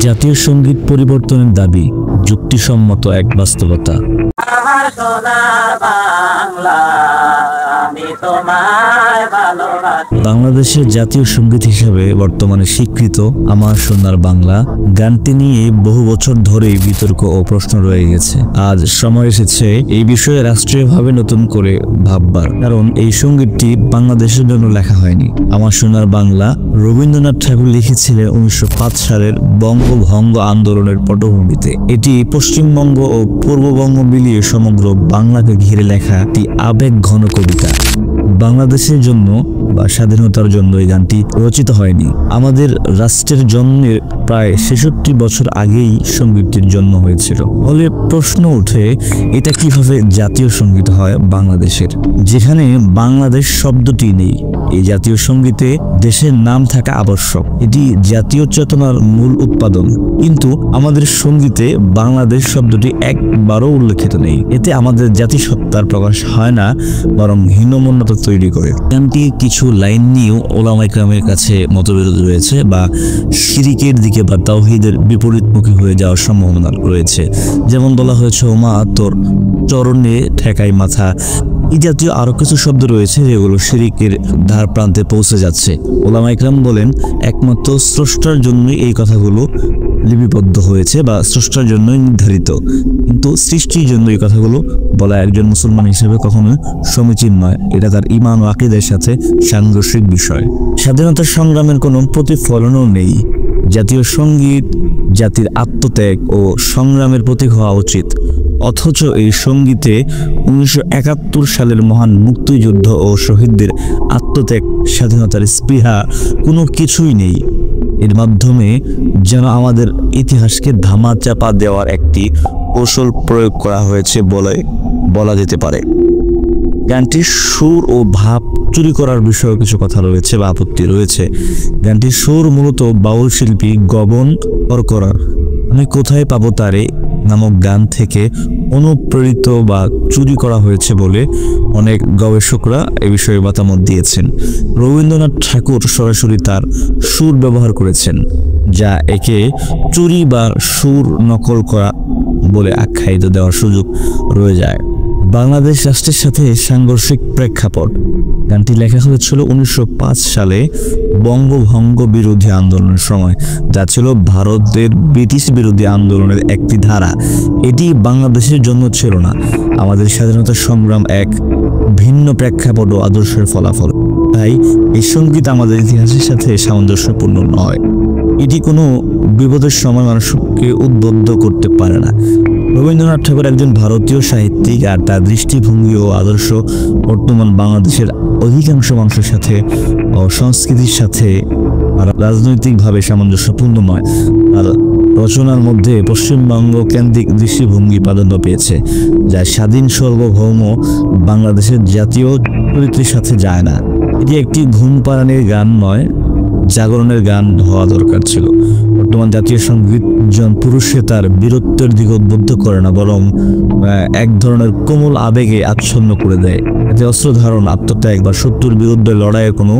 জাতীয় সঙ্গীত পরিবর্তনের দাবি যুক্তিসম্মত এক বাস্তবতা। বাংলাদেশের জাতীয় সঙ্গীত হিসেবে বর্তমানে স্বীকৃত আমার সোনার বাংলা গানটি নিয়ে বহু বছর ধরেই বিতর্ক ও প্রশ্ন রয়ে গেছে। আজ সময় এসেছে এই বিষয়ে রাষ্ট্রীয়ভাবে নতুন করে ভাববার, কারণ এই সঙ্গীতটি বাংলাদেশের জন্য লেখা হয়নি। আমার সোনার বাংলা রবীন্দ্রনাথ ঠাকুর লিখেছিলেন 1905 সালের বঙ্গভঙ্গ আন্দোলনের পটভূমিতে। এটি পশ্চিমবঙ্গ ও পূর্ববঙ্গ মিলিয়ে সমগ্র বাংলাকে ঘিরে লেখা একটি আবেগ ঘন কবিতা। বাংলাদেশের জন্য বা স্বাধীনতার জন্য এই গানটি রচিত হয়নি। আমাদের রাষ্ট্রের জন্মের প্রায় 66 বছর আগেই সঙ্গীতটির জন্ম হয়েছিল। ফলে প্রশ্ন ওঠে, এটা কিভাবে জাতীয় সঙ্গীত হয় বাংলাদেশের, যেখানে বাংলাদেশ শব্দটি নেই। এই জাতীয় সঙ্গীতে দেশের নাম থাকা আবশ্যক, এটি জাতীয় চেতনার মূল উৎপাদন। কিন্তু আমাদের সঙ্গীতে বাংলাদেশ শব্দটি একবারও উল্লেখিত নেই। এতে আমাদের জাতিসত্তার প্রকাশ হয় না, বরং হীনমন্যতা তৈরি করে। গানটি কিছু লাইন নিয়েও ওলামা ইকরামের কাছে মতবিরোধ রয়েছে, বা শিরিকের দিকে বা তাওহীদের বিপরীতমুখী হয়ে যাওয়ার সম্ভাবনা রয়েছে। যেমন বলা হয়েছে, ওমা তোর চরণে ঠেকাই মাথা। এই জাতীয় আরো কিছু শব্দ রয়েছে যেগুলো শিরিকের ধার প্রান্তে পৌঁছে যাচ্ছে। ওলামা ইকরাম বলেন, একমাত্র স্রষ্টার জন্যই এই কথাগুলো লিপিবদ্ধ হয়েছে বা স্রষ্টার জন্যই নির্ধারিত, কিন্তু সৃষ্টির জন্য এই কথাগুলো বলা একজন মুসলমান হিসেবে কখনো সমীচীন নয়। এটা তার ঈমান ও আকীদার সাথে সাংঘর্ষিক বিষয়। স্বাধীনতা সংগ্রামের কোনো প্রতিফলনও নেই। জাতীয় সঙ্গীত জাতির আত্মত্যাগ ও সংগ্রামের প্রতীক হওয়া উচিত, অথচ এই সঙ্গীতে 1971 সালের মহান মুক্তিযুদ্ধ ও শহীদদের আত্মত্যাগ, স্বাধীনতার স্পৃহা কোনো কিছুই নেই। এর মাধ্যমে যেন আমাদের ইতিহাসকে ধামাচাপা দেওয়ার একটি কৌশল প্রয়োগ করা হয়েছে বলা যেতে পারে। গানটির সুর ও ভাব চুরি করার বিষয়ে কিছু কথা রয়েছে বা আপত্তি রয়েছে। গানটির সুর মূলত বাউল শিল্পী গগন করকরার আমি কোথায় পাবো তারে নামক গান থেকে অনুপ্রেরিত বা চুরি করা হয়েছে বলে অনেক গবেষকরা এ বিষয়ে মতামত দিয়েছেন। রবীন্দ্রনাথ ঠাকুর সরাসরি তার সুর ব্যবহার করেছেন, যা একে চুরি বা সুর নকল করা বলে আখ্যায়িত দেওয়ার সুযোগ রয়ে যায়। বাংলাদেশ রাষ্ট্রের সাথে সাংঘর্ষিক প্রেক্ষাপট। গানটি লেখা হয়েছিল 1905 সালে বঙ্গভঙ্গ বিরোধী আন্দোলনের সময়, যা ছিল ভারতের ব্রিটিশ বিরোধী আন্দোলনের একটি ধারা। এটি বাংলাদেশের জন্য ছিল না। আমাদের স্বাধীনতা সংগ্রাম এক ভিন্ন প্রেক্ষাপট ও আদর্শের ফলাফল। তাই এই সঙ্গীত আমাদের ইতিহাসের সাথে সামঞ্জস্যপূর্ণ নয়। এটি কোনো বিপদের সময় মানুষকে উদ্বুদ্ধ করতে পারে না। রবীন্দ্রনাথ ঠাকুর একজন ভারতীয় সাহিত্যিক, আর তার দৃষ্টিভঙ্গি ও আদর্শ বর্তমান বাংলাদেশের অধিকাংশ মানুষের সাথে ও সংস্কৃতির সাথে রাজনৈতিকভাবে সামঞ্জস্যপূর্ণ নয়। আর রচনার মধ্যে পশ্চিমবঙ্গ কেন্দ্রিক দৃষ্টিভঙ্গি প্রাধান্য পেয়েছে, যা স্বাধীন সার্বভৌম বাংলাদেশের জাতীয় চরিত্রের সাথে যায় না। এটি একটি ঘুম পাড়ানির গান নয়, জাগরণের গান হওয়া দরকার ছিল। বর্তমান জাতীয় সঙ্গীত জন পুরুষে তার বীরত্বের দিকে উদ্বুদ্ধ করে না, বরং এক ধরনের কোমল আবেগে আচ্ছন্ন করে দেয়। এতে অস্ত্র ধারণ, আত্মত্যাগ বা শত্রুর বিরুদ্ধে লড়াইয়ের কোনো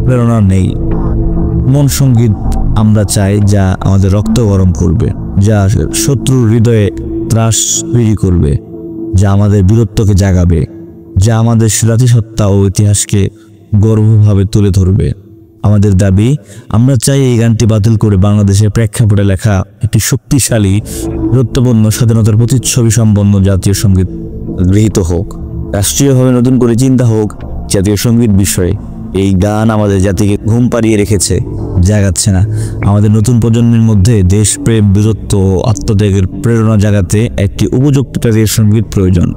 প্রেরণা নেই। মন সঙ্গীত আমরা চাই, যা আমাদের রক্ত গরম করবে, যা শত্রুর হৃদয়ে ত্রাস তৈরি করবে, যা আমাদের বীরত্বকে জাগাবে, যা আমাদের জাতিসত্তা ও ইতিহাসকে গর্বভাবে তুলে ধরবে। আমাদের দাবি, আমরা চাই এই গানটি বাতিল করে বাংলাদেশের প্রেক্ষাপটে লেখা একটি শক্তিশালী, বীরত্বপূর্ণ, স্বাধীনতার প্রতিচ্ছবি সম্পন্ন জাতীয় সঙ্গীত গৃহীত হোক। রাষ্ট্রীয়ভাবে নতুন করে চিন্তা হোক জাতীয় সঙ্গীত বিষয়ে। এই গান আমাদের জাতিকে ঘুম পাড়িয়ে রেখেছে, জাগাচ্ছে না। আমাদের নতুন প্রজন্মের মধ্যে দেশপ্রেম, বীরত্ব ও আত্মত্যাগের প্রেরণা জাগাতে একটি উপযুক্ত জাতীয় সঙ্গীত প্রয়োজন।